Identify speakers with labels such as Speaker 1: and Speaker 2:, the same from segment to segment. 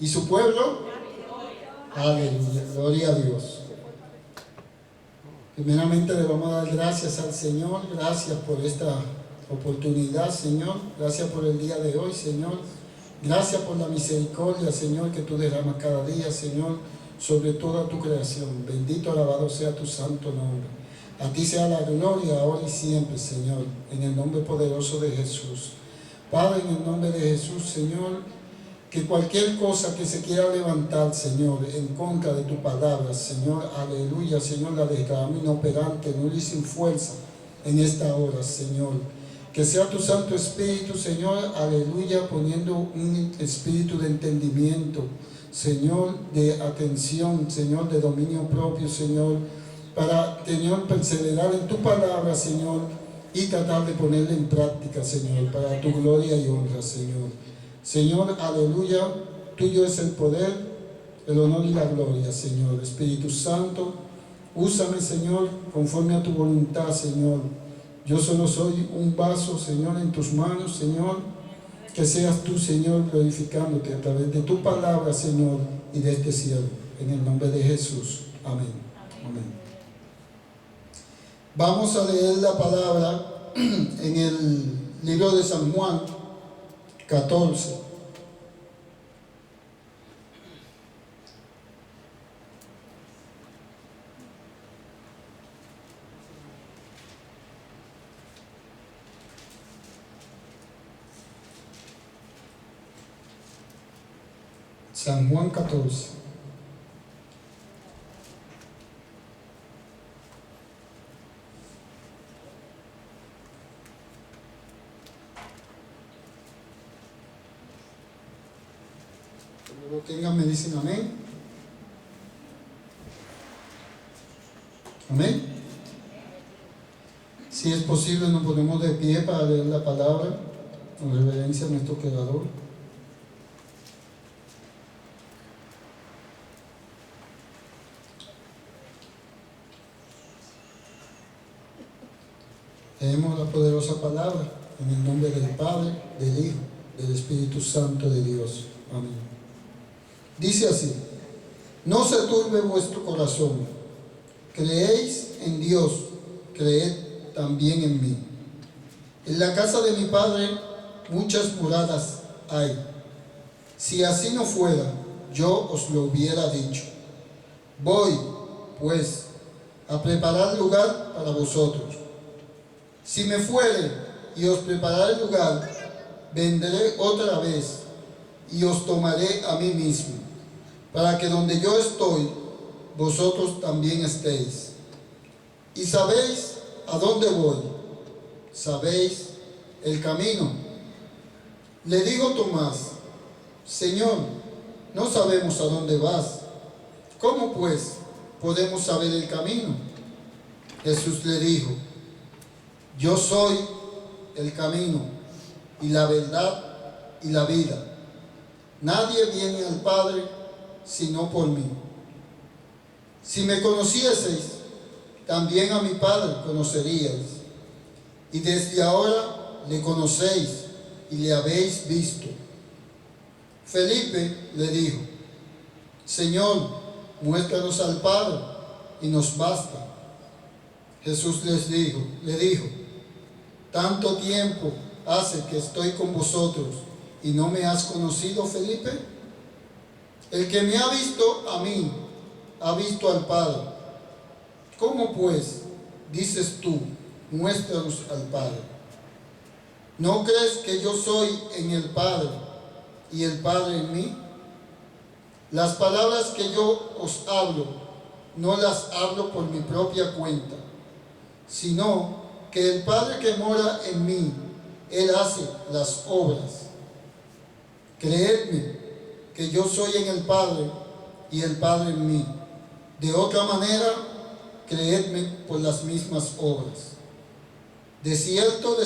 Speaker 1: ¿Y su pueblo? Aleluya, gloria a Dios. Primeramente le vamos a dar gracias al Señor, gracias por esta oportunidad, Señor, gracias por el día de hoy, Señor, gracias por la misericordia, Señor, que tú derramas cada día, Señor, sobre toda tu creación. Bendito, alabado sea tu santo nombre. A ti sea la gloria ahora y siempre, Señor, en el nombre poderoso de Jesús. Padre, en el nombre de Jesús, Señor, que cualquier cosa que se quiera levantar, Señor, en contra de tu palabra, Señor, aleluya, Señor, la declaramos inoperante, nula y sin fuerza en esta hora, Señor. Que sea tu Santo Espíritu, Señor, aleluya, poniendo un espíritu de entendimiento, Señor, de atención, Señor, de dominio propio, Señor, para, Señor, perseverar en tu palabra, Señor, y tratar de ponerla en práctica, Señor, para tu gloria y honra, Señor. Señor, aleluya, tuyo es el poder, el honor y la gloria, Señor. Espíritu Santo, úsame, Señor, conforme a tu voluntad, Señor. Yo solo soy un vaso, Señor, en tus manos, Señor. Que seas tú, Señor, glorificándote a través de tu palabra, Señor, y de este cielo. En el nombre de Jesús. Amén. Amén. Vamos a leer la palabra en el libro de San Juan 14. San Juan 14. Cuando lo tengan me dicen amén. Amén. Si es posible nos ponemos de pie para leer la palabra con reverencia a nuestro Creador. Leemos la poderosa palabra en el nombre del Padre, del Hijo, del Espíritu Santo de Dios. Amén. Dice así: no se turbe vuestro corazón, creéis en Dios, creed también en mí. En la casa de mi Padre muchas moradas hay. Si así no fuera, yo os lo hubiera dicho. Voy, pues, a preparar lugar para vosotros. Si me fuere y os prepararé lugar, vendré otra vez y os tomaré a mí mismo, para que donde yo estoy, vosotros también estéis. Y sabéis a dónde voy, sabéis el camino. Le digo Tomás: Señor, no sabemos a dónde vas. ¿Cómo pues podemos saber el camino? Jesús le dijo: yo soy el camino y la verdad y la vida. Nadie viene al Padre sino por mí. Si me conocieseis, también a mi Padre conoceríais. Y desde ahora le conocéis y le habéis visto. Felipe le dijo: Señor, muéstranos al Padre y nos basta. Jesús le dijo: ¿tanto tiempo hace que estoy con vosotros y no me has conocido, Felipe? El que me ha visto a mí, ha visto al Padre. ¿Cómo pues dices tú, muéstranos al Padre? ¿No crees que yo soy en el Padre y el Padre en mí? Las palabras que yo os hablo, no las hablo por mi propia cuenta, sino que el Padre que mora en mí, Él hace las obras. Creedme que yo soy en el Padre y el Padre en mí. De otra manera, creedme por las mismas obras. De cierto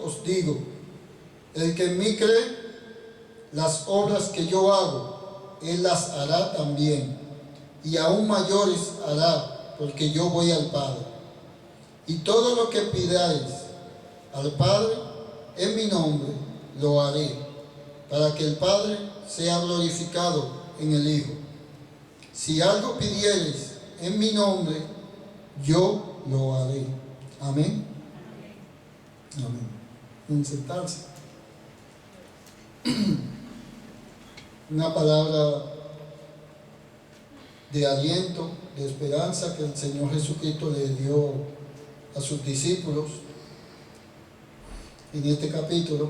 Speaker 1: os digo, el que en mí cree, las obras que yo hago, Él las hará también, y aún mayores hará, porque yo voy al Padre. Y todo lo que pidáis al Padre en mi nombre, lo haré, para que el Padre sea glorificado en el Hijo. Si algo pidiereis en mi nombre, yo lo haré. Amén. Amén. En sentarse. Una palabra de aliento, de esperanza que el Señor Jesucristo le dio a sus discípulos en este capítulo.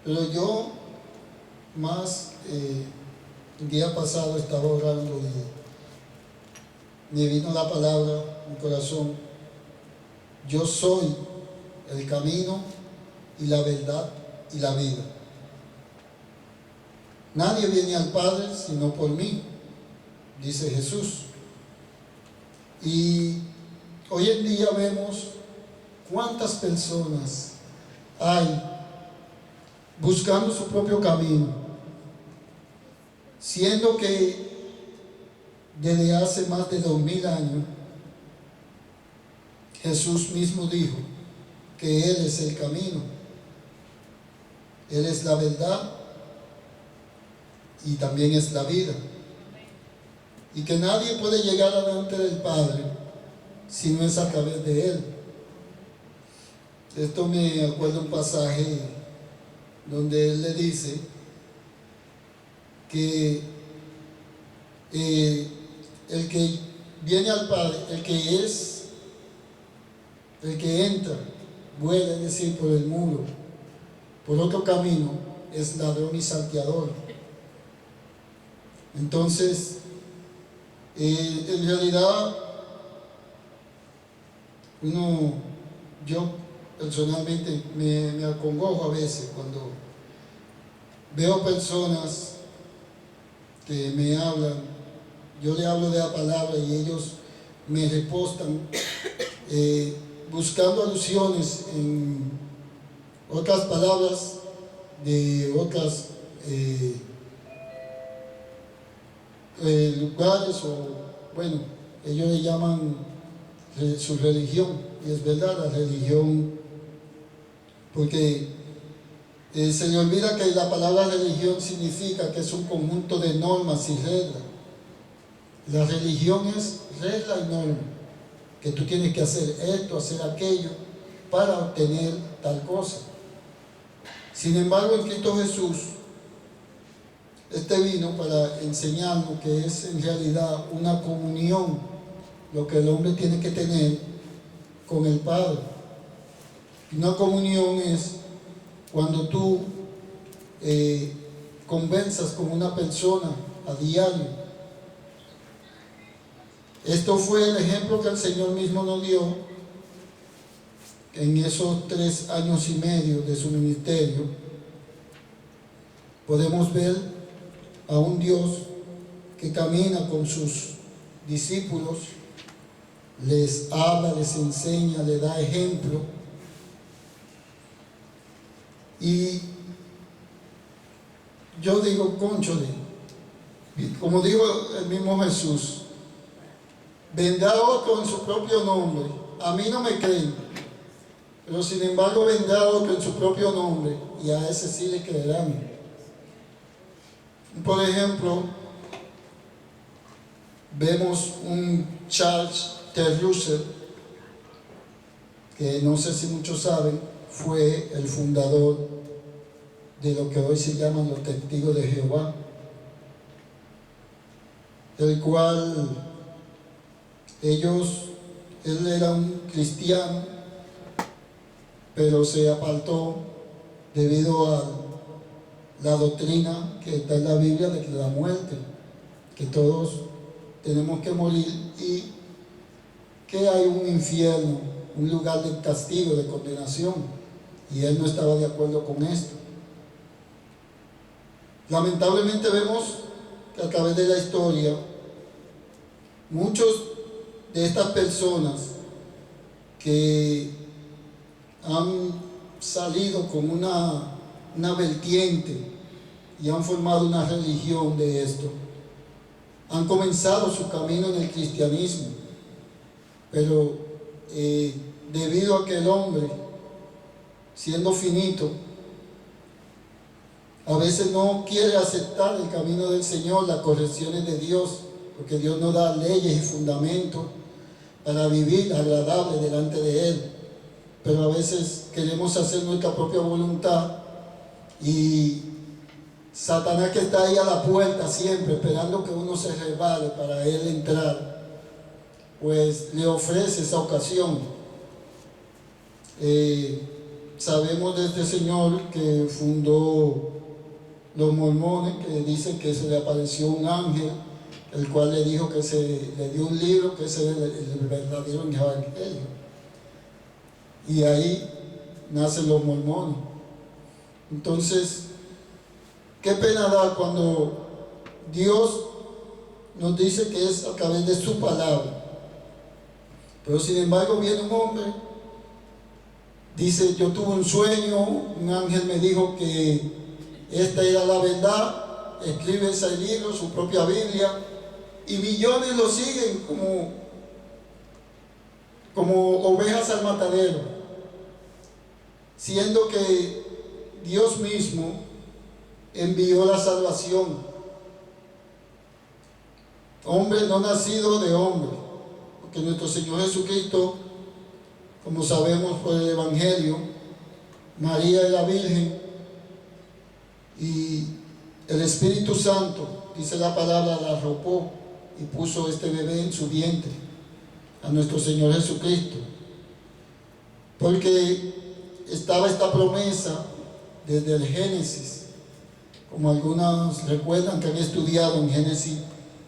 Speaker 1: Pero yo más el día pasado estaba orando y me vino la palabra en mi corazón: yo soy el camino y la verdad y la vida. Nadie viene al Padre sino por mí, dice Jesús. Y hoy en día vemos cuántas personas hay buscando su propio camino, siendo que desde hace más de 2000 años Jesús mismo dijo que Él es el camino, Él es la verdad y también es la vida, y que nadie puede llegar delante del Padre si no es a través de Él. Esto me acuerda un pasaje donde Él le dice que el que viene al Padre, el que entra, vuelve, es decir, por el muro, por otro camino, es ladrón y salteador. Entonces, en realidad, yo personalmente me acongojo a veces cuando veo personas que me hablan. Yo le hablo de la palabra y ellos me respondan buscando alusiones en otras palabras de otras lugares, o bueno, ellos le llaman su religión, y es verdad, la religión, porque se le olvida que la palabra religión significa que es un conjunto de normas y reglas. La religión es regla y norma, que tú tienes que hacer esto, hacer aquello para obtener tal cosa. Sin embargo, en Cristo Jesús, vino para enseñarnos que es en realidad una comunión lo que el hombre tiene que tener con el Padre. Una comunión es cuando tú conversas con una persona a diario. Esto fue el ejemplo que el Señor mismo nos dio en esos 3 años y medio de su ministerio. Podemos ver a un Dios que camina con sus discípulos, les habla, les enseña, les da ejemplo. Y yo digo, cónchale, como dijo el mismo Jesús, vendrá otro en su propio nombre. A mí no me creen, pero sin embargo vendrá otro en su propio nombre, y a ese sí le creerán. Por ejemplo, vemos un Charles T. Russell, que no sé si muchos saben, fue el fundador de lo que hoy se llaman los Testigos de Jehová, el cual él era un cristiano, pero se apartó debido a la doctrina que está en la Biblia de que la muerte, que todos tenemos que morir y que hay un infierno, un lugar de castigo, de condenación, y él no estaba de acuerdo con esto. Lamentablemente vemos que a través de la historia muchos de estas personas que han salido con una vertiente y han formado una religión de esto, han comenzado su camino en el cristianismo, pero debido a que el hombre, siendo finito, a veces no quiere aceptar el camino del Señor, las correcciones de Dios, porque Dios nos da leyes y fundamentos para vivir agradable delante de Él. Pero a veces queremos hacer nuestra propia voluntad y Satanás, que está ahí a la puerta siempre esperando que uno se resbale para él entrar, pues le ofrece esa ocasión. Sabemos de este señor que fundó los mormones, que dicen que se le apareció un ángel, el cual le dijo que le dio un libro, que ese es el verdadero evangelio. Y ahí nacen los mormones. Entonces, qué pena da cuando Dios nos dice que es a través de su palabra. Pero sin embargo viene un hombre, dice: yo tuve un sueño, un ángel me dijo que esta era la verdad, escribe ese libro, su propia Biblia, y millones lo siguen como ovejas al matadero, siendo que Dios mismo envió la salvación. Hombre no nacido de hombre, porque nuestro Señor Jesucristo, como sabemos por el Evangelio, María es la Virgen y el Espíritu Santo, dice la palabra, la arropó y puso este bebé en su vientre, a nuestro Señor Jesucristo, porque estaba esta promesa desde el Génesis, como algunos recuerdan que han estudiado en Génesis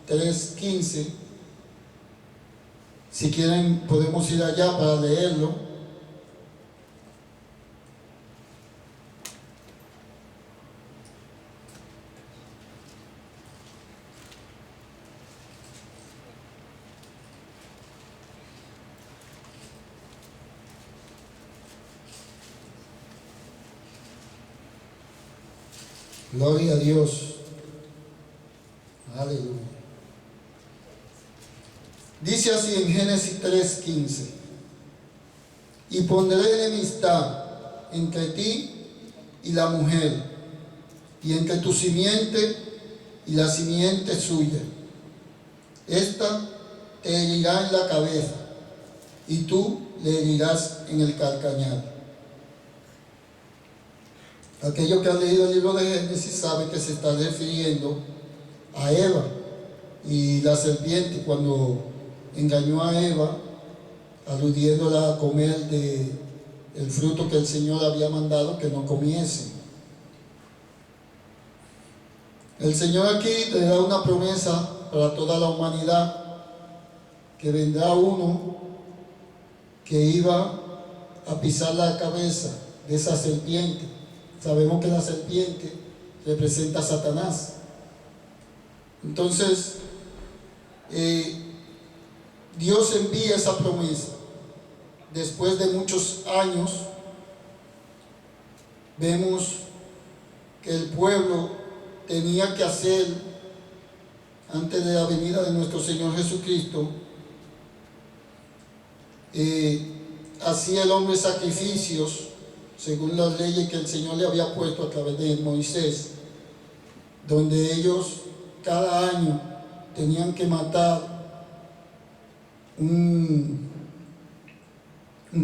Speaker 1: 3:15. Si quieren podemos ir allá para leerlo. Gloria a Dios. Aleluya. Dice así en Génesis 3:15: y pondré enemistad entre ti y la mujer, y entre tu simiente y la simiente suya. Esta te herirá en la cabeza, y tú le herirás en el calcañar. Aquellos que han leído el libro de Génesis saben que se está refiriendo a Eva y la serpiente, cuando engañó a Eva, aludiéndola a comer del fruto que el Señor había mandado que no comiese. El Señor aquí le da una promesa para toda la humanidad, que vendrá uno que iba a pisar la cabeza de esa serpiente. Sabemos que la serpiente representa a Satanás. Entonces, Dios envía esa promesa. Después de muchos años, vemos que el pueblo tenía que hacer, antes de la venida de nuestro Señor Jesucristo, hacía el hombre sacrificios según las leyes que el Señor le había puesto a través de Moisés, donde ellos cada año tenían que matar un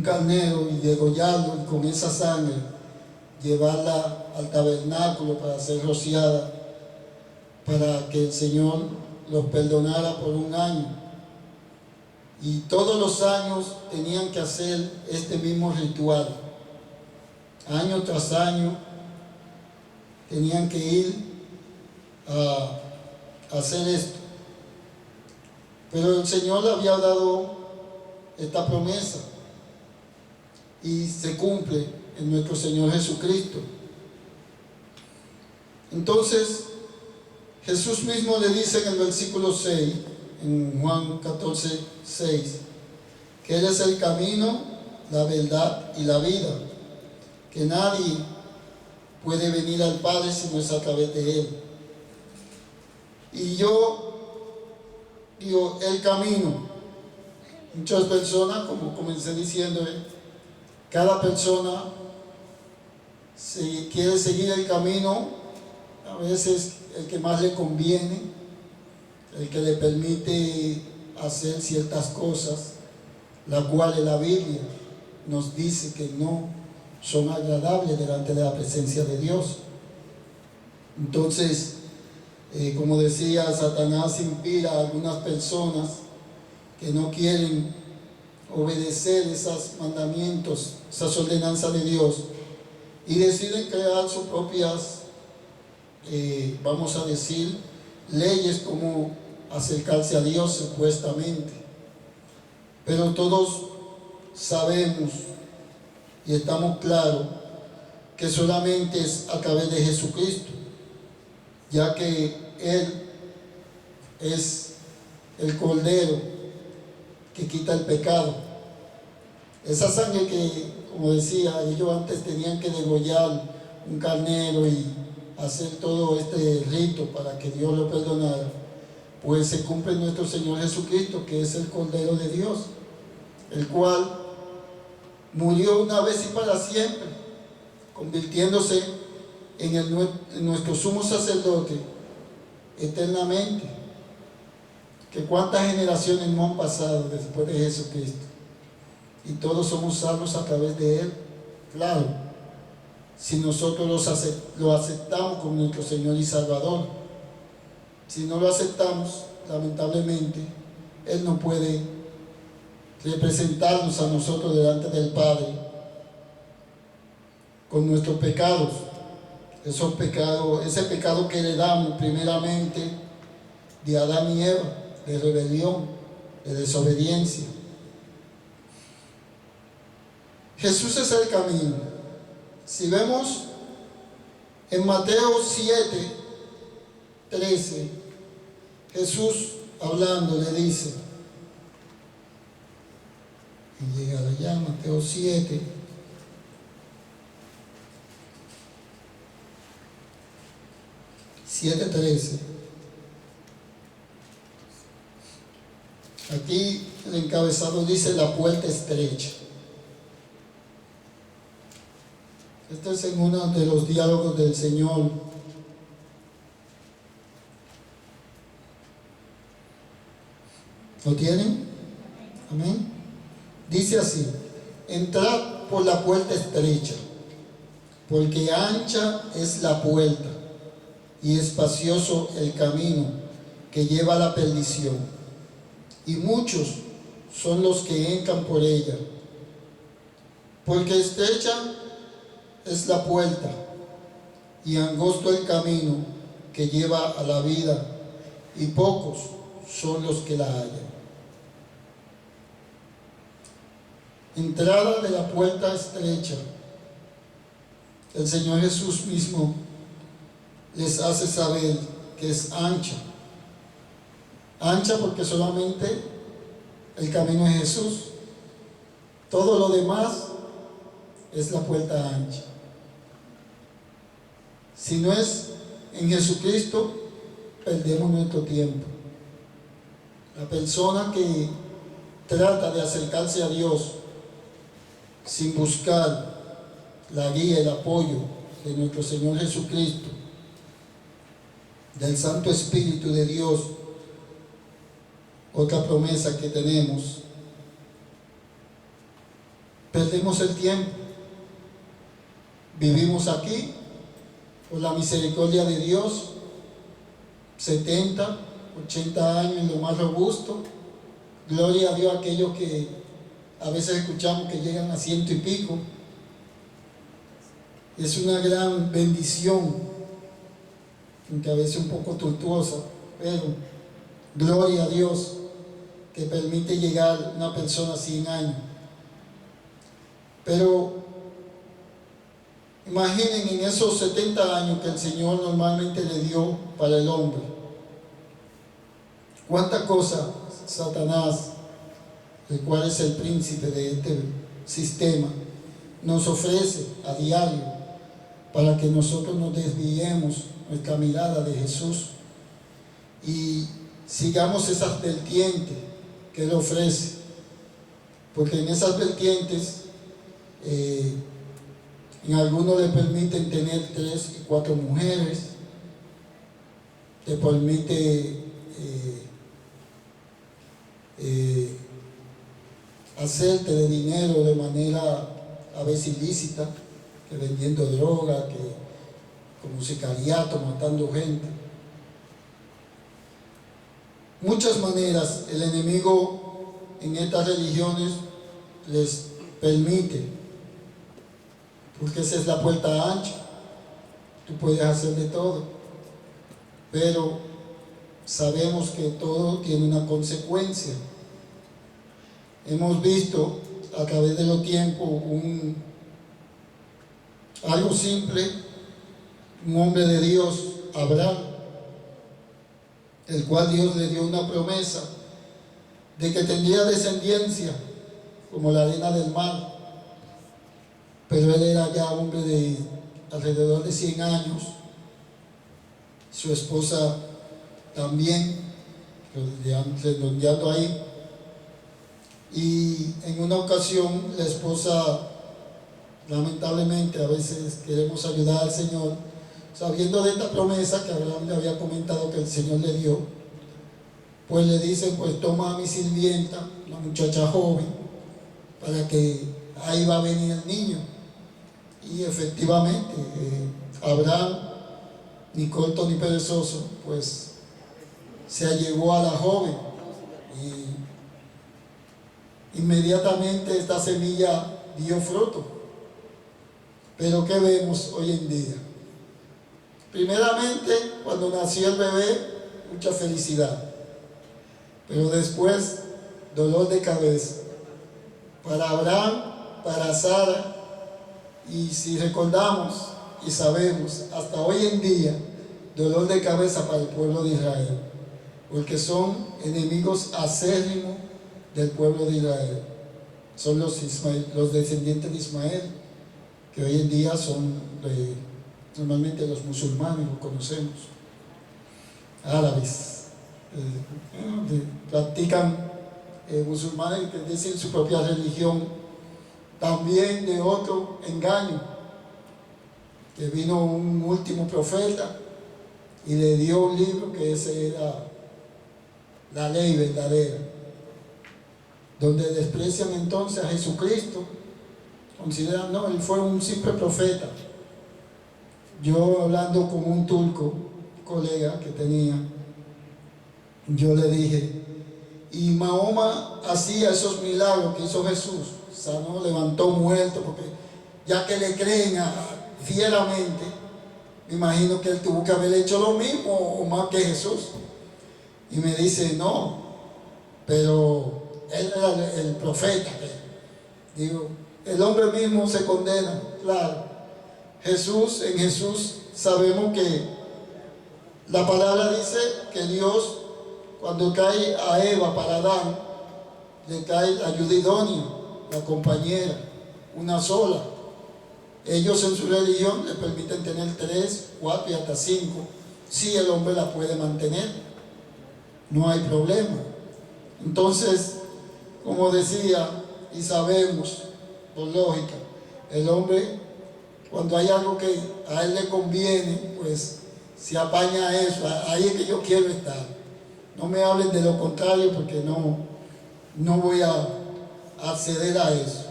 Speaker 1: carnero y degollarlo, y con esa sangre llevarla al tabernáculo para ser rociada, para que el Señor los perdonara por un año. Y todos los años tenían que hacer este mismo ritual. Año tras año tenían que ir a hacer esto. Pero el Señor le había dado esta promesa y se cumple en nuestro Señor Jesucristo. Entonces Jesús mismo le dice en el versículo 6, en Juan 14:6, que Él es el camino, la verdad y la vida, que nadie puede venir al Padre si no es a través de Él. Y yo digo, el camino. Muchas personas, como comencé diciendo, cada persona quiere seguir el camino a veces el que más le conviene, el que le permite hacer ciertas cosas, las cuales la Biblia nos dice que no son agradables delante de la presencia de Dios. Entonces, como decía, Satanás inspira a algunas personas que no quieren obedecer esos mandamientos, esas ordenanzas de Dios, y deciden crear sus propias, vamos a decir, leyes como acercarse a Dios supuestamente. Pero todos sabemos y estamos claros que solamente es a través de Jesucristo, ya que Él es el Cordero que quita el pecado. Esa sangre que, como decía, ellos antes tenían que degollar un carnero y hacer todo este rito para que Dios lo perdonara, pues se cumple en nuestro Señor Jesucristo, que es el Cordero de Dios, el cual murió una vez y para siempre, convirtiéndose en nuestro sumo sacerdote eternamente. Que cuántas generaciones no han pasado después de Jesucristo, y todos somos salvos a través de Él. Claro, si nosotros lo aceptamos como nuestro Señor y Salvador. Si no lo aceptamos, lamentablemente, Él no puede representarnos a nosotros delante del Padre con nuestros pecados. Esos pecados, ese pecado que heredamos primeramente de Adán y Eva, de rebelión, de desobediencia. Jesús es el camino. Si vemos en Mateo 7:13, Jesús hablando le dice, y llega allá, Mateo 7, (7:13). Aquí el encabezado dice la puerta estrecha. Este es en uno de los diálogos del Señor. ¿Lo tienen? Amén. Dice así: entrad por la puerta estrecha, porque ancha es la puerta y espacioso el camino que lleva a la perdición, y muchos son los que entran por ella. Porque estrecha es la puerta y angosto el camino que lleva a la vida, y pocos son los que la hallan. Entrada de la puerta estrecha. El Señor Jesús mismo les hace saber que es ancha. Ancha porque solamente el camino es Jesús. Todo lo demás es la puerta ancha. Si no es en Jesucristo, perdemos nuestro tiempo. La persona que trata de acercarse a Dios sin buscar la guía, el apoyo de nuestro Señor Jesucristo, del Santo Espíritu de Dios, otra promesa que tenemos, perdemos el tiempo. Vivimos aquí por la misericordia de Dios 70, 80 años en lo más robusto. Gloria a Dios a aquellos que a veces escuchamos que llegan a 100 y pico. Es una gran bendición, aunque a veces un poco tortuosa, pero gloria a Dios que permite llegar una persona a 100 años. Pero imaginen en esos 70 años que el Señor normalmente le dio para el hombre, cuántas cosas Satanás, el cual es el príncipe de este sistema, nos ofrece a diario para que nosotros nos desviemos nuestra mirada de Jesús y sigamos esas vertientes que Él ofrece, porque en esas vertientes en algunos le permiten tener 3 y 4 mujeres, te permite hacerte de dinero de manera a veces ilícita, que vendiendo droga, que como sicariato, matando gente. Muchas maneras el enemigo en estas religiones les permite, porque esa es la puerta ancha. Tú puedes hacer de todo, pero sabemos que todo tiene una consecuencia. Hemos visto a través de los tiempos algo simple, un hombre de Dios, Abraham, el cual Dios le dio una promesa de que tendría descendencia como la arena del mar, pero él era ya hombre de alrededor de 100 años, su esposa también, redondeando ahí, y en una ocasión la esposa, lamentablemente, a veces queremos ayudar al Señor, sabiendo de esta promesa que Abraham le había comentado que el Señor le dio, pues le dice, pues toma a mi sirvienta, una muchacha joven, para que ahí va a venir el niño. Y efectivamente, Abraham, ni corto ni perezoso, pues se allegó a la joven y inmediatamente esta semilla dio fruto. Pero ¿qué vemos hoy en día? Primeramente, cuando nació el bebé, mucha felicidad, pero después dolor de cabeza para Abraham, para Sara, y si recordamos y sabemos, hasta hoy en día, dolor de cabeza para el pueblo de Israel, porque son enemigos acérrimos del pueblo de Israel. Son los descendientes de Ismael, que hoy en día son normalmente los musulmanes, lo conocemos, árabes, practican musulmanes que dicen su propia religión. También de otro engaño, que vino un último profeta y le dio un libro que ese era la ley verdadera, donde desprecian entonces a Jesucristo, consideran, no, él fue un simple profeta. Yo hablando con un turco, colega que tenía, yo le dije, y Mahoma hacía esos milagros que hizo Jesús, sanó, levantó muertos, porque ya que le creen fieramente, me imagino que él tuvo que haber hecho lo mismo o más que Jesús. Y me dice, no, pero él era el profeta. Digo, el hombre mismo se condena, claro. En Jesús sabemos que la palabra dice que Dios, cuando cae a Eva para Adán, le cae la ayuda idónea, la compañera, una sola. Ellos en su religión le permiten tener 3, 4 y hasta 5, si el hombre la puede mantener, no hay problema. Entonces, como decía, y sabemos por lógica, el hombre, cuando hay algo que a él le conviene, pues se apaña a eso. Ahí es que yo quiero estar. No me hablen de lo contrario, porque no voy a acceder a eso.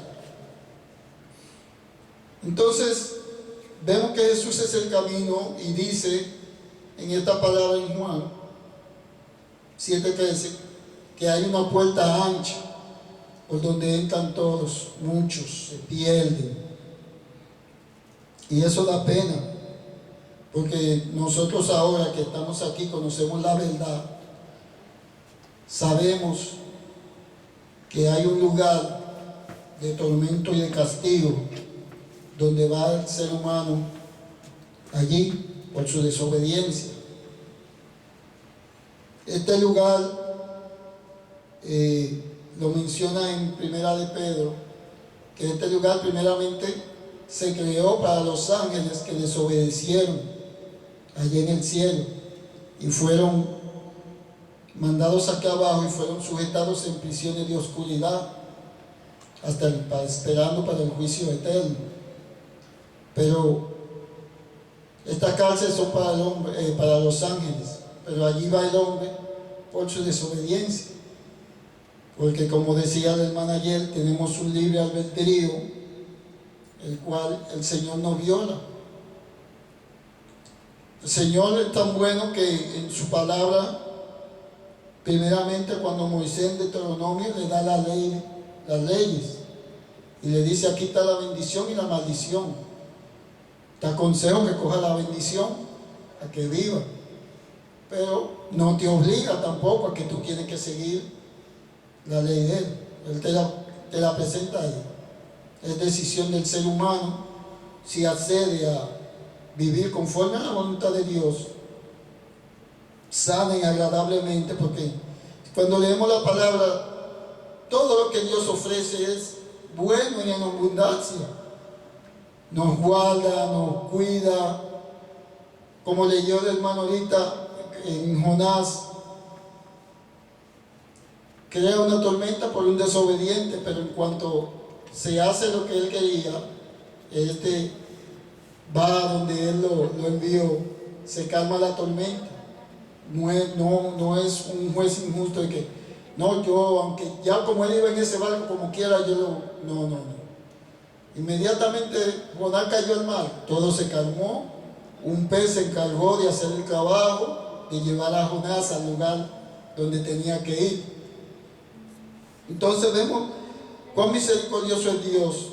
Speaker 1: Entonces, vemos que Jesús es el camino y dice en esta palabra en Juan 7:13 que hay una puerta ancha por donde entran todos, muchos se pierden. Y eso da pena, porque nosotros ahora que estamos aquí conocemos la verdad, sabemos que hay un lugar de tormento y de castigo donde va el ser humano allí por su desobediencia. Este lugar lo menciona en Primera de Pedro, que este lugar primeramente se creó para los ángeles que desobedecieron allí en el cielo y fueron mandados acá abajo y fueron sujetados en prisiones de oscuridad esperando para el juicio eterno. Pero estas cárceles son para los ángeles, pero allí va el hombre por su desobediencia. Porque como decía la hermana ayer, tenemos un libre albedrío, el cual el Señor nos viola. El Señor es tan bueno que en su palabra, primeramente cuando Moisés en Deuteronomio le da las leyes, y le dice: aquí está la bendición y la maldición. Te aconsejo que coja la bendición, a que viva, pero no te obliga tampoco a que tú tienes que seguir la ley de Él. Él te la presenta ahí. Es decisión del ser humano si accede a vivir conforme a la voluntad de Dios, sana y agradablemente, porque cuando leemos la palabra, todo lo que Dios ofrece es bueno y en abundancia. Nos guarda, nos cuida, como leyó el hermano ahorita en Jonás, crea una tormenta por un desobediente, pero en cuanto se hace lo que él quería, va donde él lo envió, se calma la tormenta. No es un juez injusto de que, no, yo, aunque ya como él iba en ese barco, como quiera, no. Inmediatamente Jonás cayó al mar, todo se calmó, un pez se encargó de hacer el trabajo, de llevar a Jonás al lugar donde tenía que ir. Entonces vemos cuán misericordioso es Dios,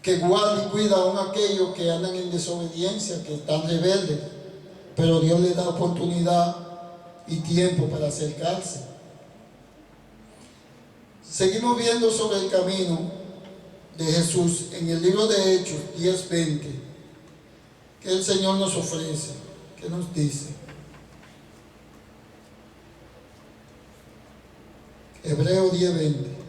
Speaker 1: que guarda y cuida aún a aquellos que andan en desobediencia, que están rebeldes, pero Dios les da oportunidad y tiempo para acercarse. Seguimos viendo sobre el camino de Jesús en el libro de Hechos 10:20, que el Señor nos ofrece, que nos dice. Hebreo 10:20.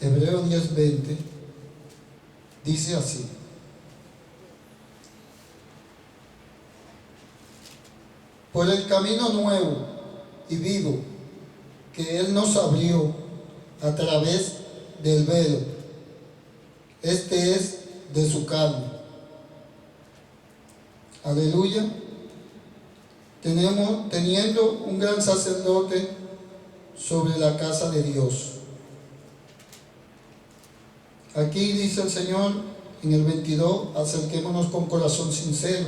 Speaker 1: Hebreo 10:20 dice así: por el camino nuevo y vivo que Él nos abrió a través del velo, este es de su carne. Aleluya. Teniendo un gran sacerdote sobre la casa de Dios. Aquí dice el Señor en el 22, acerquémonos con corazón sincero.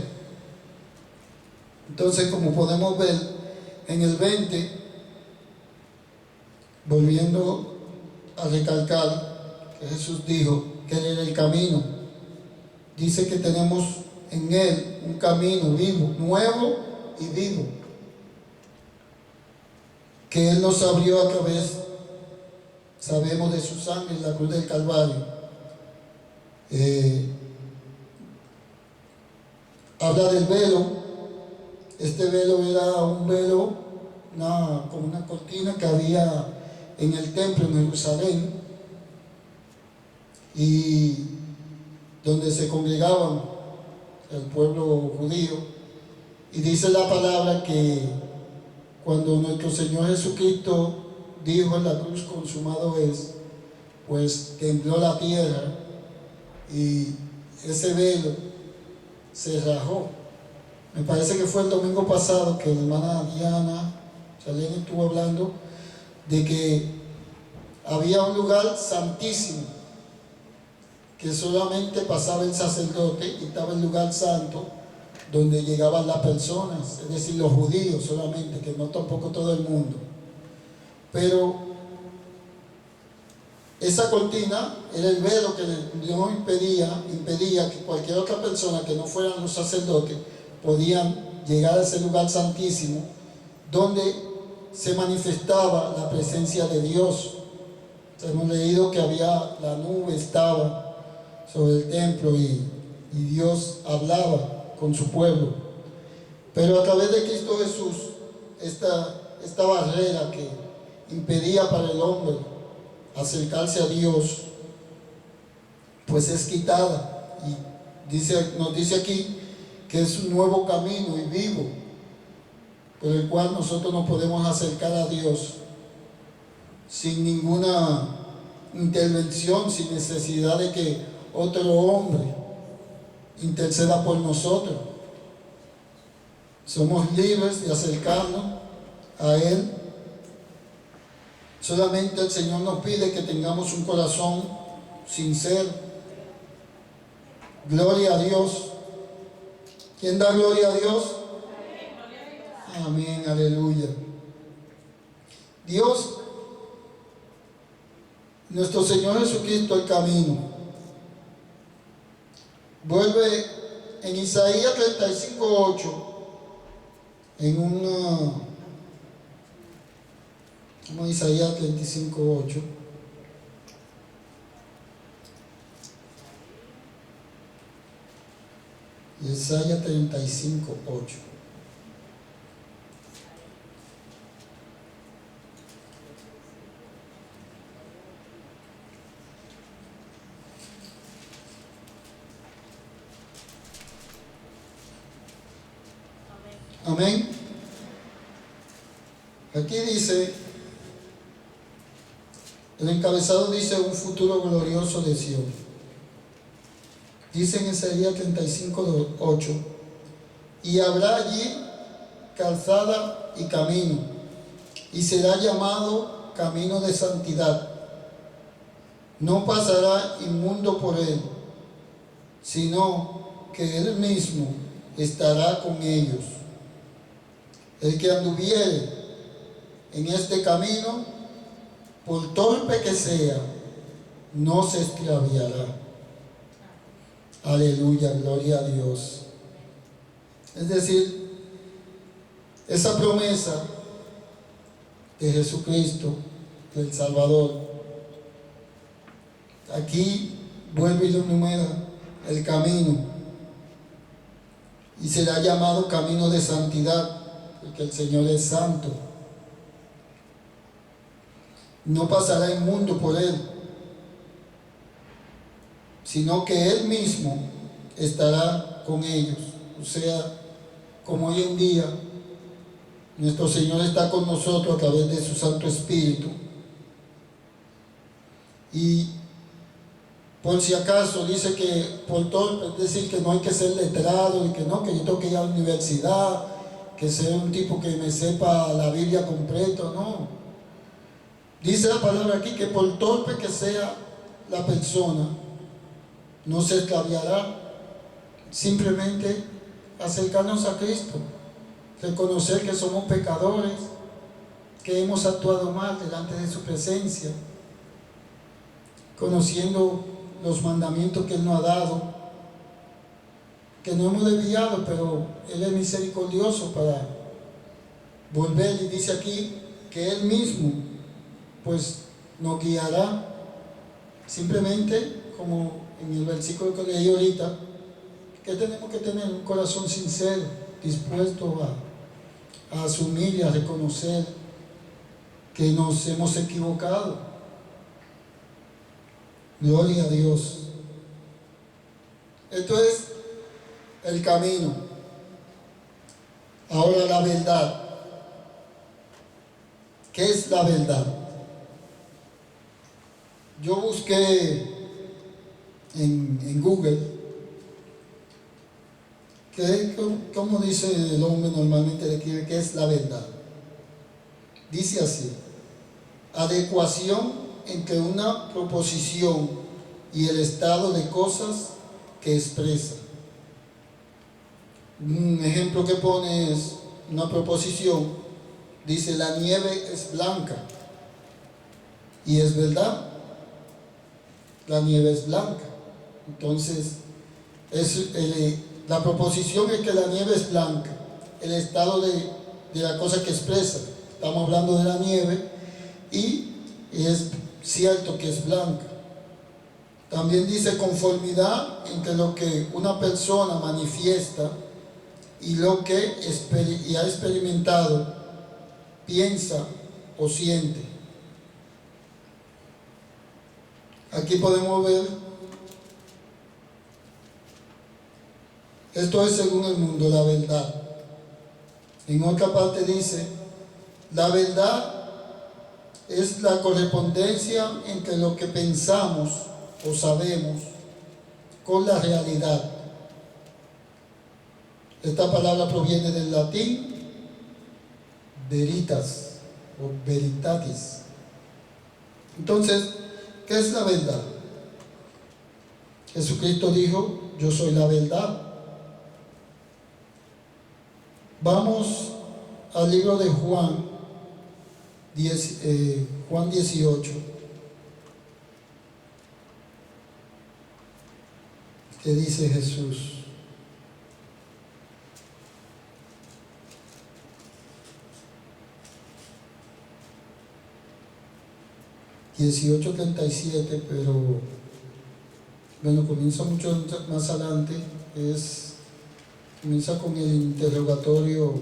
Speaker 1: Entonces, como podemos ver en el 20, volviendo a recalcar que Jesús dijo que Él era el camino, dice que tenemos en Él un camino vivo, nuevo y vivo, que Él nos abrió a través, sabemos, de su sangre en la cruz del Calvario. Habla del velo. Este velo era un velo, como una cortina que había en el templo en Jerusalén, y donde se congregaban el pueblo judío. Y dice la palabra que cuando nuestro Señor Jesucristo dijo en la cruz: consumado es, pues tembló la tierra y ese velo se rajó. Me parece que fue el domingo pasado que la hermana Diana Chalene estuvo hablando de que había un lugar santísimo que solamente pasaba el sacerdote, y estaba el lugar santo donde llegaban las personas, es decir, los judíos solamente, que no tampoco todo el mundo. Pero esa cortina era el velo que Dios impedía que cualquier otra persona que no fueran los sacerdotes podían llegar a ese lugar santísimo donde se manifestaba la presencia de Dios. Hemos leído que la nube estaba sobre el templo y Dios hablaba con su pueblo. Pero a través de Cristo Jesús, esta barrera que impedía para el hombre acercarse a Dios, pues es quitada. Y nos dice aquí que es un nuevo camino y vivo, por el cual nosotros nos podemos acercar a Dios sin ninguna intervención, sin necesidad de que otro hombre interceda por nosotros. Somos libres de acercarnos a Él. Solamente el Señor nos pide que tengamos un corazón sincero. Gloria a Dios. ¿Quién da gloria a Dios? Amén, aleluya. Dios, nuestro Señor Jesucristo, el camino. Vuelve en Isaías 35:8, como Isaías 35:8. Isaías 35:8. Amén. Aquí dice, el encabezado dice un futuro glorioso de Sion. Dice en Isaías 35:8, y habrá allí calzada y camino, y será llamado camino de santidad. No pasará inmundo por él, sino que él mismo estará con ellos. El que anduviere en este camino, por torpe que sea, no se extraviará. Aleluya, gloria a Dios. Es decir, esa promesa de Jesucristo, del Salvador, aquí vuelve y lo enumera, el camino, y será llamado camino de santidad, porque el Señor es santo. No pasará inmundo por él, sino que Él mismo estará con ellos. O sea, como hoy en día nuestro Señor está con nosotros a través de su Santo Espíritu. Y por si acaso dice que por todo, es decir, que no hay que ser letrado y que no, que yo tengo que ir a la universidad, que sea un tipo que me sepa la Biblia completa, no. Dice la palabra aquí que por torpe que sea la persona, no se extraviará. Simplemente acercarnos a Cristo, reconocer que somos pecadores, que hemos actuado mal delante de su presencia, conociendo los mandamientos que Él nos ha dado, que no hemos desviado, pero Él es misericordioso para volver, y dice aquí que Él mismo pues nos guiará. Simplemente, como en el versículo que leí ahorita, que tenemos que tener un corazón sincero, dispuesto a asumir y a reconocer que nos hemos equivocado. Gloria a Dios. Esto es el camino. Ahora la verdad. ¿Qué es la verdad? Yo busqué en Google, ¿cómo dice el hombre normalmente de qué es la verdad? Dice así: adecuación entre una proposición y el estado de cosas que expresa. Un ejemplo que pone es una proposición, dice: la nieve es blanca, y es verdad, la nieve es blanca. Entonces, la proposición es que la nieve es blanca, el estado de la cosa que expresa. Estamos hablando de la nieve y es cierto que es blanca. También dice conformidad entre lo que una persona manifiesta y lo que ha experimentado, piensa o siente. Aquí podemos ver Esto es según el mundo, la verdad. En otra parte dice, la verdad es la correspondencia entre lo que pensamos o sabemos con la realidad. Esta palabra proviene del latín veritas o veritatis. Entonces, ¿qué es la verdad? Jesucristo dijo, yo soy la verdad. Vamos al libro de Juan 18, que dice Jesús. (18:37), pero bueno, comienza mucho más adelante, comienza con el interrogatorio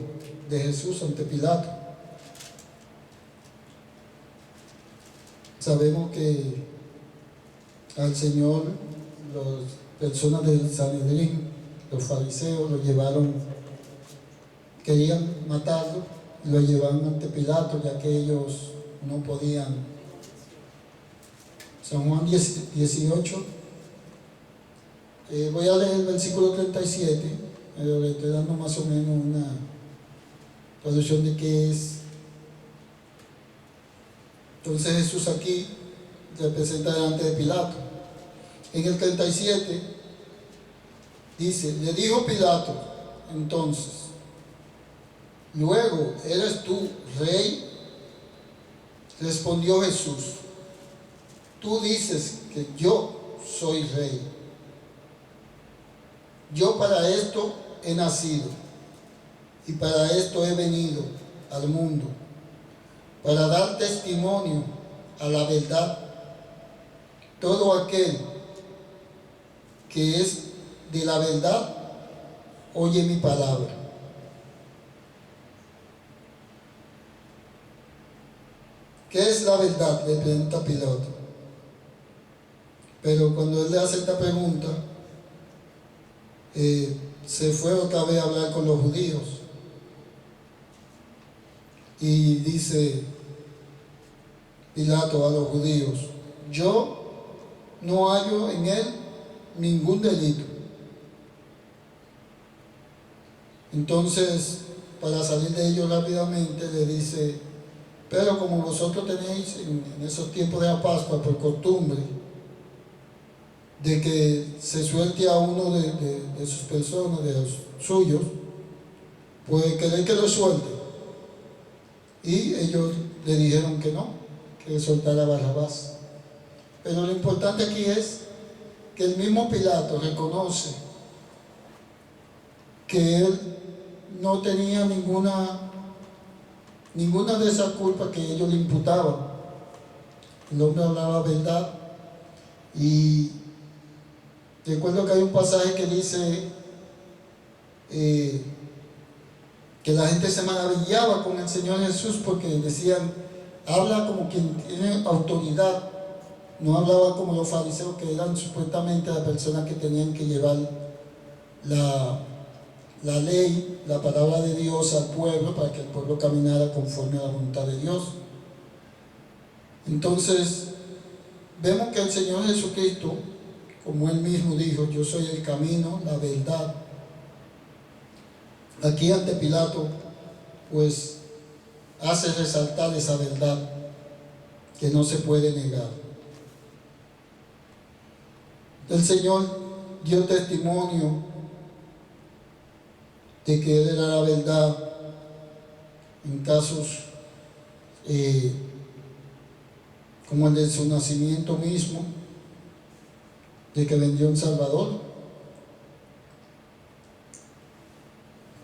Speaker 1: de Jesús ante Pilato. Sabemos que al Señor, las personas del Sanedrín, los fariseos, lo llevaron, querían matarlo, y lo llevaron ante Pilato, ya que ellos no podían. San Juan 18, voy a leer el versículo 37, pero le estoy dando más o menos una traducción de qué es. Entonces Jesús aquí se presenta delante de Pilato. En el 37 dice, le dijo Pilato entonces, luego, ¿eres tú rey? Respondió Jesús, tú dices que yo soy rey. Yo para esto he nacido y para esto he venido al mundo, para dar testimonio a la verdad. Todo aquel que es de la verdad, oye mi palabra. ¿Qué es la verdad?, le pregunta Pilato. Pero cuando él le hace esta pregunta, se fue otra vez a hablar con los judíos. Y dice Pilato a los judíos, yo no hallo en él ningún delito. Entonces, para salir de ellos rápidamente, le dice, pero como vosotros tenéis en esos tiempos de la Pascua por costumbre de que se suelte a uno de sus personas, de los suyos, pues queréis que lo suelte. Y ellos le dijeron que no, que soltara a Barrabás. Pero lo importante aquí es que el mismo Pilato reconoce que él no tenía ninguna de esas culpas que ellos le imputaban. El hombre hablaba verdad. Y recuerdo que hay un pasaje que dice que la gente se maravillaba con el Señor Jesús porque decían, habla como quien tiene autoridad. No hablaba como los fariseos, que eran supuestamente las personas que tenían que llevar la ley, la palabra de Dios al pueblo para que el pueblo caminara conforme a la voluntad de Dios. Entonces, vemos que el Señor Jesucristo, como Él mismo dijo, yo soy el camino, la verdad. Aquí ante Pilato, pues, hace resaltar esa verdad que no se puede negar. El Señor dio testimonio de que Él era la verdad en casos como el de su nacimiento mismo, de que vendió un Salvador,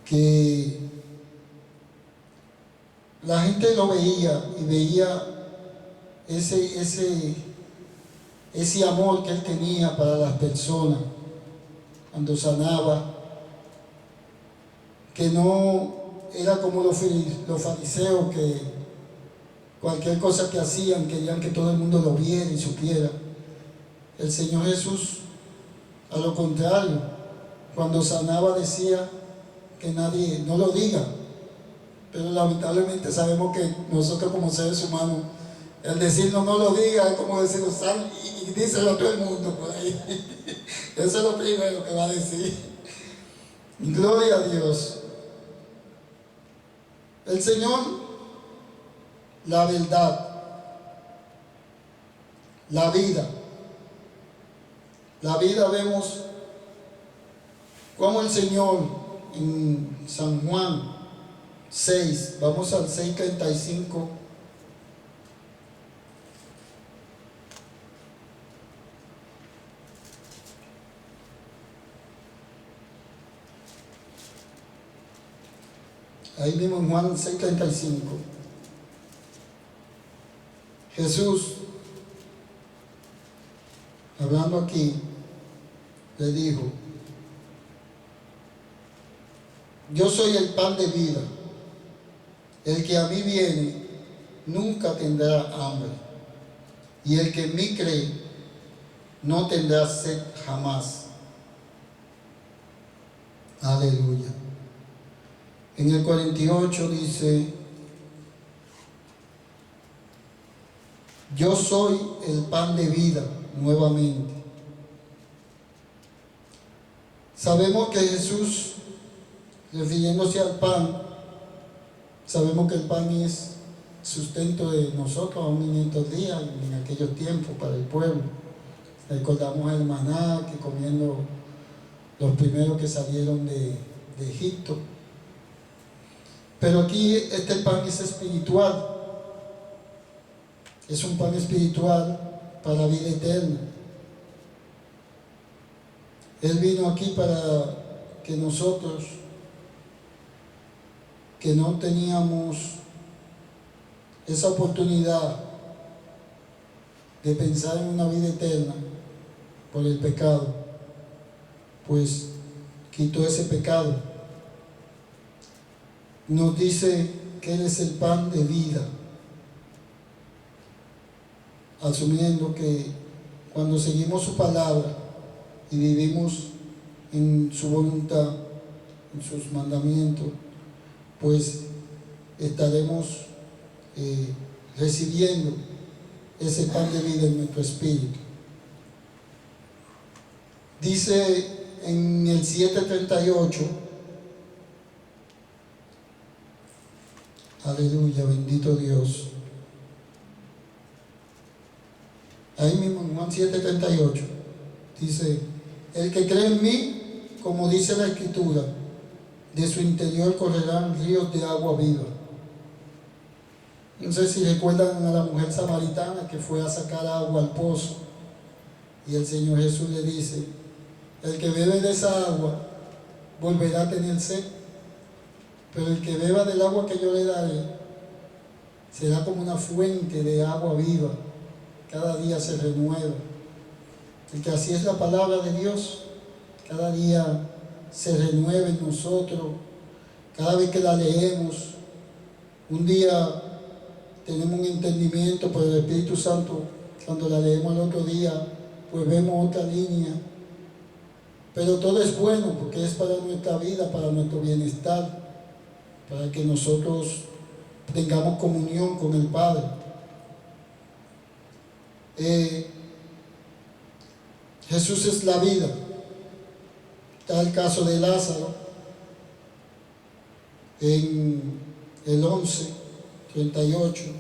Speaker 1: que la gente lo veía y veía ese amor que Él tenía para las personas cuando sanaba, que no era como los fariseos, que cualquier cosa que hacían querían que todo el mundo lo viera y supiera. El Señor Jesús, a lo contrario, cuando sanaba decía que nadie no lo diga, pero lamentablemente sabemos que nosotros como seres humanos, el decirnos no lo diga es como decir sal y díselo a todo el mundo por ahí. Eso es lo primero que va a decir. Gloria a Dios. El Señor, la verdad, la vida. La vida vemos como el Señor en San Juan 6, vamos al 6:35. Ahí mismo en Juan 6:35. Jesús, hablando aquí, le dijo: yo soy el pan de vida. El que a mí viene nunca tendrá hambre, y el que en mí cree no tendrá sed jamás. Aleluya. En el 48 dice: yo soy el pan de vida nuevamente. Sabemos que Jesús, refiriéndose al pan, sabemos que el pan es sustento de nosotros aún en estos días, en aquellos tiempos para el pueblo. Recordamos el maná que comiendo los primeros que salieron de Egipto. Pero aquí este pan es espiritual. Es un pan espiritual para vida eterna. Él vino aquí para que nosotros, que no teníamos esa oportunidad de pensar en una vida eterna por el pecado, pues quitó ese pecado. Nos dice que Él es el pan de vida, asumiendo que cuando seguimos su palabra y vivimos en su voluntad, en sus mandamientos, pues estaremos recibiendo ese pan de vida en nuestro espíritu. Dice en el 7:38, aleluya, bendito Dios. Ahí mismo en Juan 7:38 dice: el que cree en mí, como dice la Escritura, de su interior correrán ríos de agua viva. No sé si recuerdan a la mujer samaritana que fue a sacar agua al pozo, y el Señor Jesús le dice: el que bebe de esa agua volverá a tener sed, pero el que beba del agua que yo le daré será como una fuente de agua viva, cada día se renueva. Y que así es la palabra de Dios, cada día se renueva en nosotros, cada vez que la leemos. Un día tenemos un entendimiento por el Espíritu Santo, cuando la leemos el otro día, pues vemos otra línea. Pero todo es bueno porque es para nuestra vida, para nuestro bienestar, para que nosotros tengamos comunión con el Padre. Jesús es la vida. Está el caso de Lázaro en el 11:38,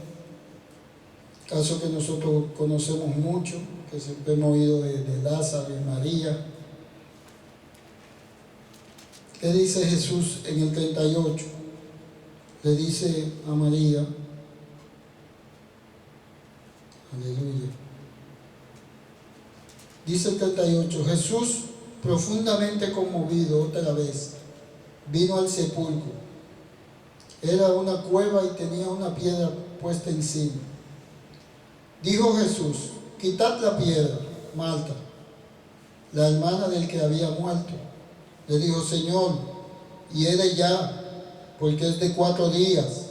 Speaker 1: caso que nosotros conocemos mucho, que siempre hemos oído de Lázaro y María. ¿Qué dice Jesús en el 38? Le dice a María, aleluya. Dice el 38, Jesús, profundamente conmovido otra vez, vino al sepulcro. Era una cueva y tenía una piedra puesta encima. Dijo Jesús: quitad la piedra. Marta, la hermana del que había muerto, le dijo: Señor, hiede ya, porque es de 4 días.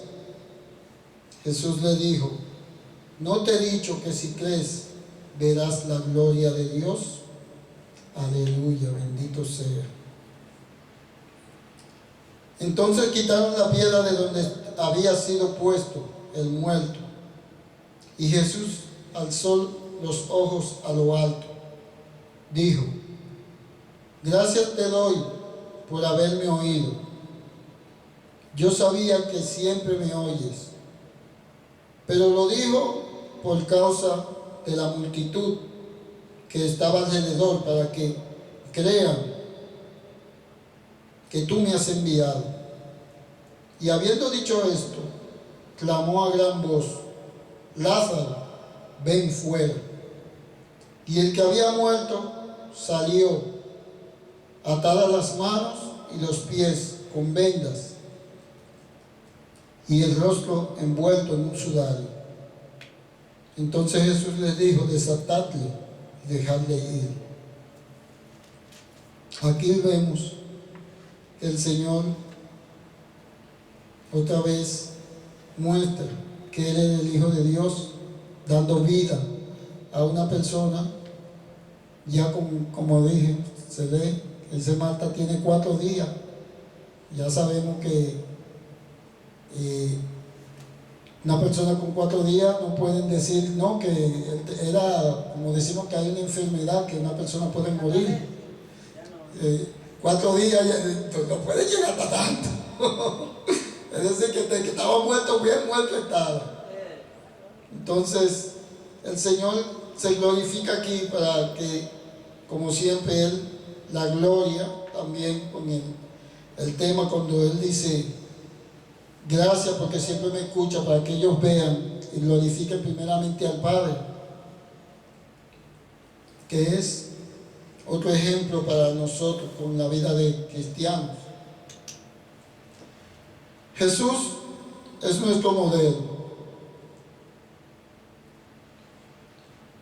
Speaker 1: Jesús le dijo: ¿no te he dicho que si crees verás la gloria de Dios? Aleluya, bendito sea. Entonces quitaron la piedra de donde había sido puesto el muerto. Y Jesús alzó los ojos a lo alto. Dijo: gracias te doy por haberme oído. Yo sabía que siempre me oyes. Pero lo dijo por causa de la multitud que estaba alrededor, para que crean que tú me has enviado. Y habiendo dicho esto, clamó a gran voz: Lázaro, ven fuera. Y el que había muerto salió, atadas las manos y los pies con vendas, y el rostro envuelto en un sudario. Entonces Jesús les dijo: desatadle y dejadle ir. Aquí vemos que el Señor otra vez muestra que Él es el Hijo de Dios, dando vida a una persona. Ya como dije, se ve, ese Marta tiene 4 días. Ya sabemos que una persona con 4 días no pueden decir, no, que era, como decimos, que hay una enfermedad, que una persona puede morir. 4 días no puede llegar hasta tanto. Es decir, que estaba muerto, bien muerto estaba. Entonces, el Señor se glorifica aquí para que, como siempre, Él, la gloria, también con el tema cuando Él dice: gracias porque siempre me escucha, para que ellos vean y glorifiquen primeramente al Padre, que es otro ejemplo para nosotros con la vida de cristianos. Jesús es nuestro modelo.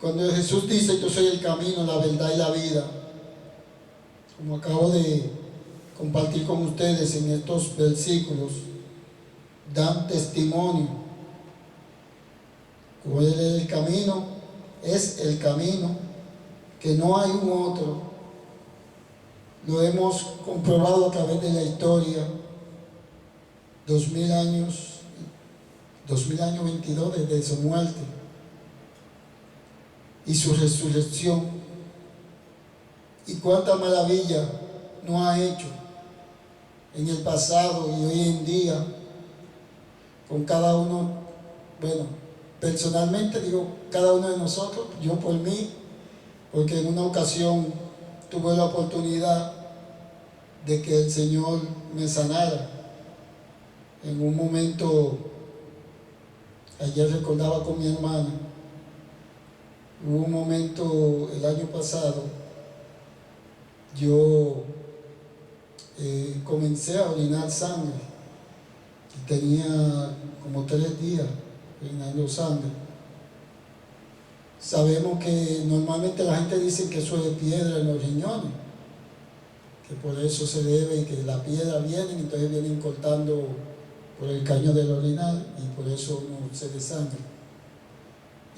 Speaker 1: Cuando Jesús dice: yo soy el camino, la verdad y la vida, como acabo de compartir con ustedes en estos versículos, dan testimonio. Como Él es el camino, es el camino, que no hay un otro. Lo hemos comprobado a través de la historia. 2000 años 22 desde su muerte y su resurrección. Y cuánta maravilla no ha hecho en el pasado y hoy en día con cada uno. Bueno, personalmente digo, cada uno de nosotros, yo por mí, porque en una ocasión tuve la oportunidad de que el Señor me sanara. En un momento, ayer recordaba con mi hermana, hubo un momento el año pasado, yo comencé a orinar sangre y tenía como 3 días orinando sangre. Sabemos que normalmente la gente dice que eso es piedra en los riñones, que por eso se debe, que la piedra viene, entonces vienen cortando por el caño del orinar y por eso uno se desangra.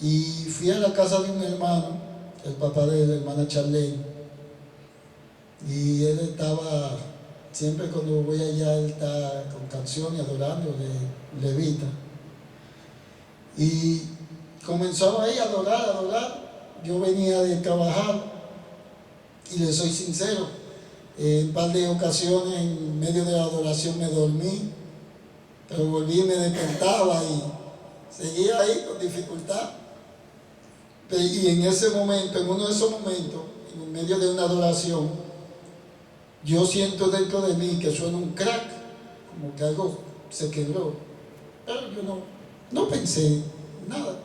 Speaker 1: Y fui a la casa de un hermano, el papá de la hermana Charlene, y él estaba, siempre cuando voy allá, él está con canciones, adorando, levita. Y comenzaba ahí a adorar. Yo venía de trabajar y le soy sincero, en un par de ocasiones en medio de la adoración me dormí, pero volví y me despertaba y seguía ahí con dificultad. Y en ese momento, en uno de esos momentos, en medio de una adoración, yo siento dentro de mí que suena un crack, como que algo se quebró. Pero yo no pensé nada.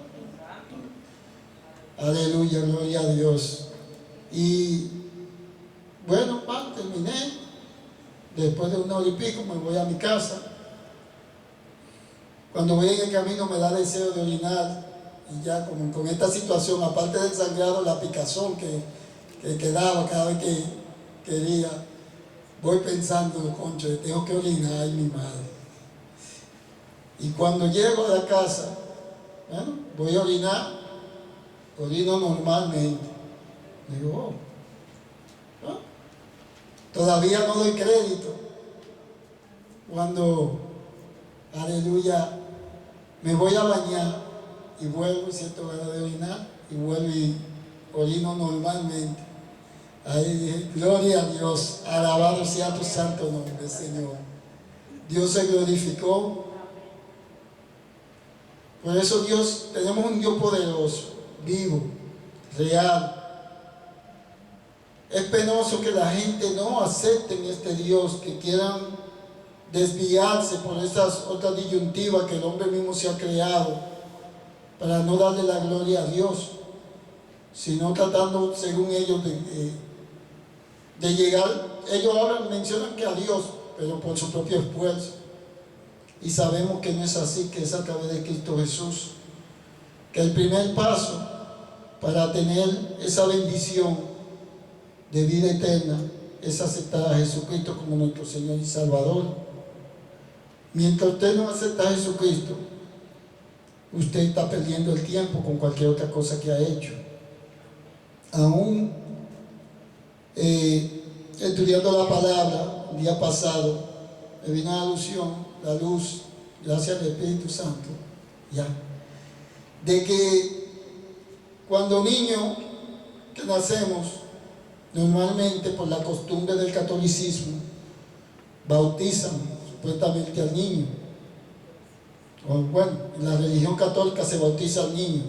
Speaker 1: Aleluya, gloria a Dios. Y bueno, terminé. Después de 1 hora y pico me voy a mi casa. Cuando voy en el camino me da deseo de orinar. Y ya como con esta situación, aparte del sangrado, la picazón que quedaba cada vez que quería, voy pensando, concho, tengo que orinar, ay mi madre. Y cuando llego a la casa, bueno, voy a orinar, orino normalmente. Digo, todavía no doy crédito. cuando, aleluya, me voy a bañar y vuelvo y siento ganas de orinar y vuelvo y orino normalmente. Ahí dije, gloria a Dios, alabado sea tu santo nombre, Señor. Dios se glorificó. Por eso Dios, tenemos un Dios poderoso, vivo, real. Es penoso que la gente no acepte este Dios, que quieran desviarse por esas otras disyuntivas que el hombre mismo se ha creado para no darle la gloria a Dios, sino tratando, según ellos, de llegar. Ellos ahora mencionan que a Dios, pero por su propio esfuerzo. Y sabemos que no es así, que es a través de Cristo Jesús. Que el primer paso para tener esa bendición de vida eterna es aceptar a Jesucristo como nuestro Señor y Salvador. Mientras usted no acepta a Jesucristo, usted está perdiendo el tiempo con cualquier otra cosa que ha hecho. Aún estudiando la palabra, el día pasado, me vino la alusión, la luz, gracias al Espíritu Santo, ya, de que cuando niños que nacemos, normalmente por la costumbre del catolicismo, bautizan supuestamente al niño. O bueno, en la religión católica se bautiza al niño,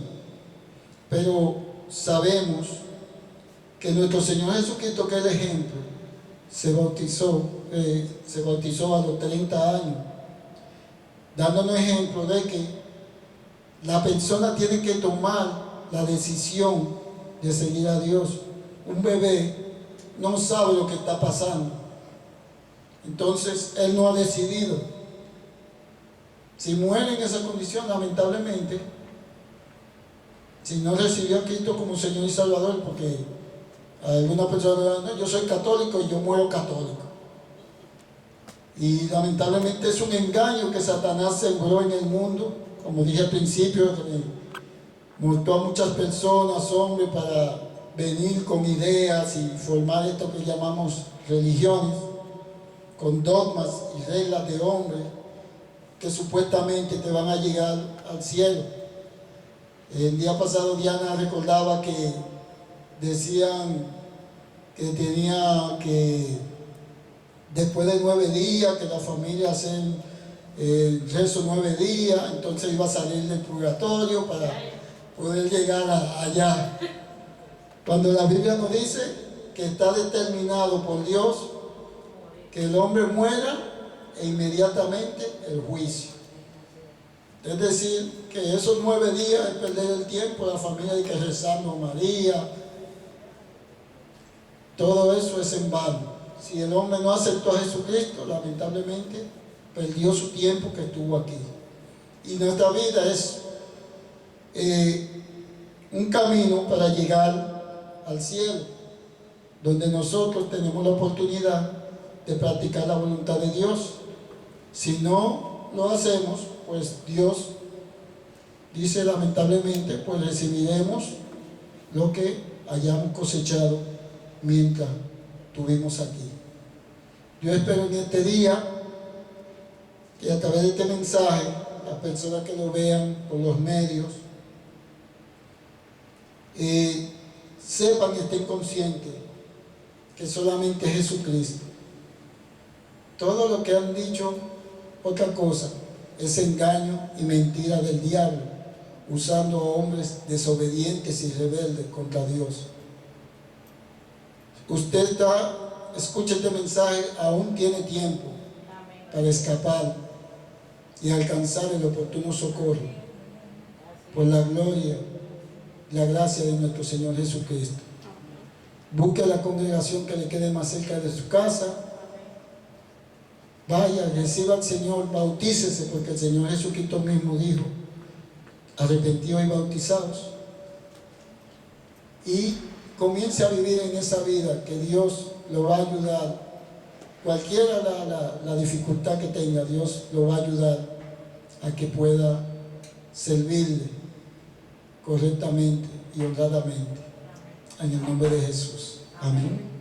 Speaker 1: pero sabemos que nuestro Señor Jesucristo, que es el ejemplo, se bautizó a los 30 años, dándonos ejemplo de que la persona tiene que tomar la decisión de seguir a Dios. Un bebé no sabe lo que está pasando, entonces él no ha decidido. Si muere en esa condición, lamentablemente, si no recibió a Cristo como Señor y Salvador, porque alguna persona dice, no, yo soy católico y yo muero católico. Y lamentablemente es un engaño que Satanás sembró en el mundo, como dije al principio, mostró a muchas personas, hombres, para venir con ideas y formar esto que llamamos religiones, con dogmas y reglas de hombres que supuestamente te van a llegar al cielo. El día pasado Diana recordaba que decían que tenía que después de 9 días, que la familia hacen el rezo 9 días, entonces iba a salir del purgatorio para poder llegar allá. Cuando la Biblia nos dice que está determinado por Dios que el hombre muera e inmediatamente el juicio. Es decir, que esos 9 días es perder el tiempo, la familia hay que rezando a María, todo eso es en vano. Si el hombre no aceptó a Jesucristo, lamentablemente perdió su tiempo que estuvo aquí. Y nuestra vida es un camino para llegar al cielo, donde nosotros tenemos la oportunidad de practicar la voluntad de Dios. Si no lo hacemos, pues Dios dice lamentablemente, pues recibiremos lo que hayamos cosechado mientras estuvimos aquí. Yo espero en este día que a través de este mensaje, las personas que lo vean por los medios, sepan y estén conscientes que solamente Jesucristo. Todo lo que han dicho otra cosa es engaño y mentira del diablo, usando a hombres desobedientes y rebeldes contra Dios. Usted escucha este mensaje, aún tiene tiempo para escapar y alcanzar el oportuno socorro por la gloria y la gracia de nuestro Señor Jesucristo. Busque la congregación que le quede más cerca de su casa. Vaya, reciba al Señor, bautícese, porque el Señor Jesucristo mismo dijo, arrepentidos y bautizados. Y comience a vivir en esa vida que Dios lo va a ayudar. Cualquiera la dificultad que tenga, Dios lo va a ayudar a que pueda servirle correctamente y honradamente. En el nombre de Jesús. Amén.